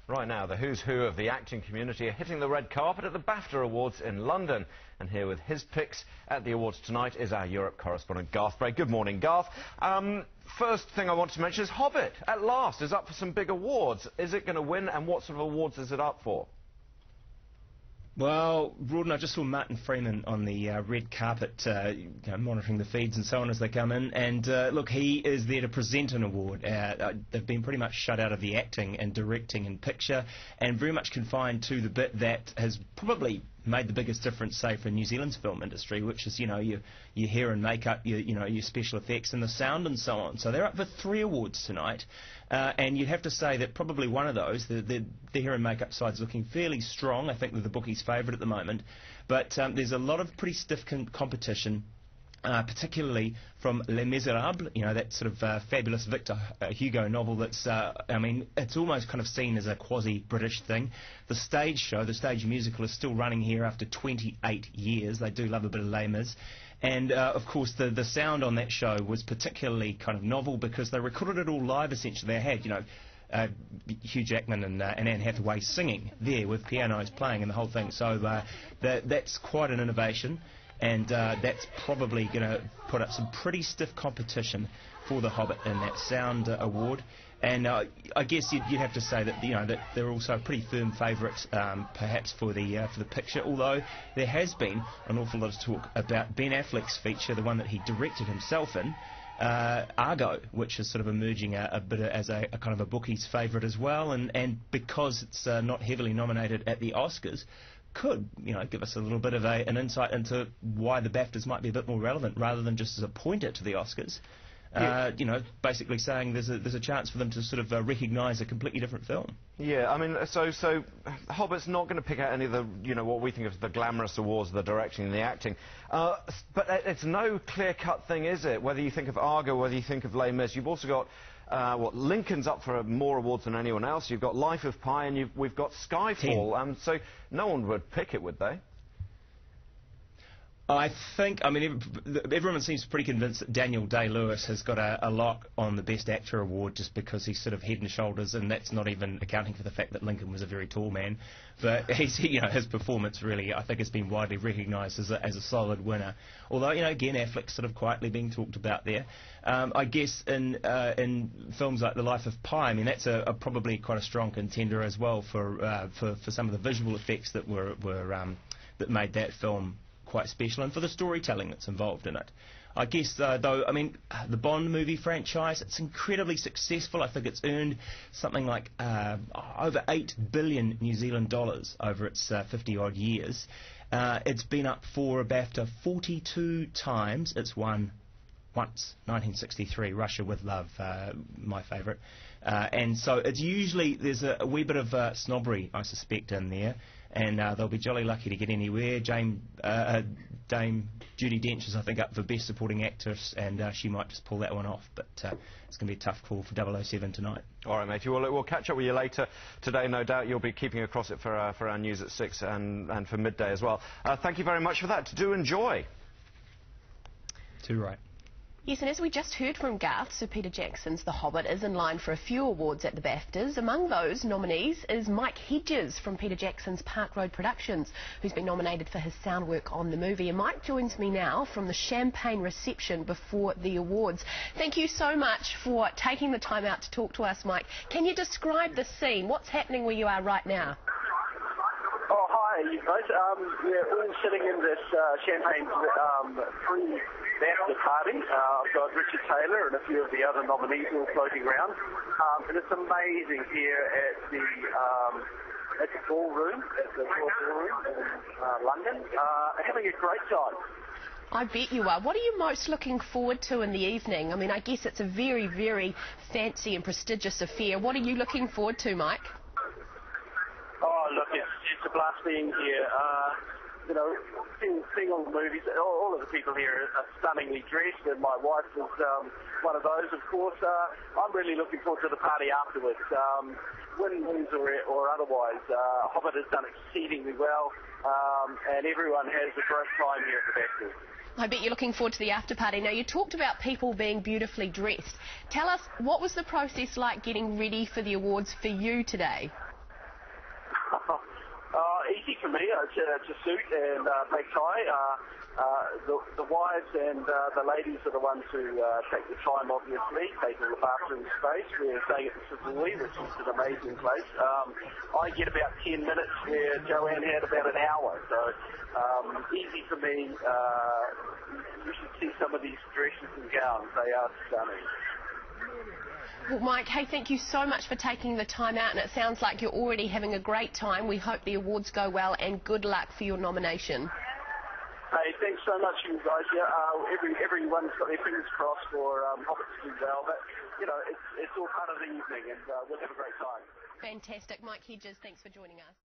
Right now, the who's who of the acting community are hitting the red carpet at the Bafta Awards in London. And here with his picks at the awards tonight is our Europe correspondent, Garth Bray. Good morning, Garth. First thing I want to mention is Hobbit, at last, is up for some big awards. Is it going to win, and what sort of awards is it up for? Well, Rawdon, I just saw Martin Freeman on the red carpet, monitoring the feeds and so on as they come in. And look, he is there to present an award. They've been pretty much shut out of the acting and directing and picture, and very much confined to the bit that has probably made the biggest difference, say, for New Zealand's film industry, which is, your hair and makeup, your special effects and the sound and so on. So they're up for 3 awards tonight, and you'd have to say that probably one of those, the hair and makeup side's looking fairly strong. I think they're the bookies' favourite at the moment, but there's a lot of pretty stiff competition. Particularly from Les Miserables, that sort of fabulous Victor Hugo novel that's, it's almost kind of seen as a quasi-British thing. The stage show, the stage musical, is still running here after 28 years. They do love a bit of Les Mis. And, of course, the sound on that show was particularly kind of novel because they recorded it all live, essentially. They had, Hugh Jackman and Anne Hathaway singing there with pianos playing and the whole thing. So that's quite an innovation. And that's probably going to put up some pretty stiff competition for The Hobbit in that sound award. And I guess you'd have to say that that they're also a pretty firm favourite, perhaps for the picture. Although there has been an awful lot of talk about Ben Affleck's feature, the one that he directed himself in, Argo, which is sort of emerging a bit as a kind of a bookie's favourite as well. And because it's not heavily nominated at the Oscars, could give us a little bit of an insight into why the BAFTAs might be a bit more relevant rather than just as a pointer to the Oscars. Yeah. Basically saying there's a chance for them to sort of recognise a completely different film. Yeah, so Hobbit's not going to pick out any of the what we think of the glamorous awards, the directing and the acting, but it's no clear-cut thing, is it? Whether you think of Argo, whether you think of Les Mis, you've also got Lincoln's up for more awards than anyone else. You've got Life of Pi, and we've got Skyfall. So no one would pick it, would they? I think, everyone seems pretty convinced that Daniel Day-Lewis has got a lock on the Best Actor award just because he's sort of head and shoulders, and that's not even accounting for the fact that Lincoln was a very tall man. But his performance really, I think, has been widely recognised as a solid winner. Although, again, Affleck's sort of quietly being talked about there. I guess in films like The Life of Pi, that's probably quite a strong contender as well for some of the visual effects that that made that film quite special, and for the storytelling that's involved in it. I guess, though, the Bond movie franchise, it's incredibly successful. I think it's earned something like over 8 billion New Zealand dollars over its 50-odd years. It's been up for a BAFTA 42 times. It's won once, 1963, Russia with Love, my favourite. And so it's usually, there's a wee bit of snobbery, I suspect, in there, and they'll be jolly lucky to get anywhere. Dame Judi Dench is, I think, up for Best Supporting Actress, and she might just pull that one off, but it's going to be a tough call for 007 tonight. All right, matey, we'll catch up with you later today, no doubt. You'll be keeping across it for our news at 6 and for midday as well. Thank you very much for that. Do enjoy. Too right. Yes, and as we just heard from Garth, Sir Peter Jackson's The Hobbit is in line for a few awards at the BAFTAs. Among those nominees is Mike Hedges from Peter Jackson's Park Road Productions, who's been nominated for his sound work on the movie. And Mike joins me now from the champagne reception before the awards. Thank you so much for taking the time out to talk to us, Mike. Can you describe the scene? What's happening where you are right now? Oh, hi, you guys. We're all sitting in this champagne pre-BAFTA party. I've got Richard Taylor and a few of the other nominees all floating around. And it's amazing here at the ballroom, at the Royal Ballroom in London. Having a great time. I bet you are. What are you most looking forward to in the evening? I guess it's a very, very fancy and prestigious affair. What are you looking forward to, Mike? Oh, look, it's a blast being here. Seeing all the movies, all of the people here are stunningly dressed, and my wife is one of those, of course. I'm really looking forward to the party afterwards. Win-wins or otherwise, Hobbit has done exceedingly well, and everyone has a great time here at the BAFTAs. I bet you're looking forward to the after party. Now, you talked about people being beautifully dressed. Tell us, what was the process like getting ready for the awards for you today? Easy for me. It's a suit and black tie. The wives and the ladies are the ones who take the time, obviously, taking the bathroom space. We're staying at the Savoy, which is an amazing place. I get about 10 minutes where Joanne had about an hour. So easy for me. You should see some of these dresses and gowns. They are stunning. Well, Mike, hey, thank you so much for taking the time out, and it sounds like you're already having a great time. We hope the awards go well, and good luck for your nomination. Hey, thanks so much, you guys. Yeah, everyone's got their fingers crossed for Hobbit to do well, but, you know, it's all part of the evening, and we'll have a great time. Fantastic. Mike Hedges, thanks for joining us.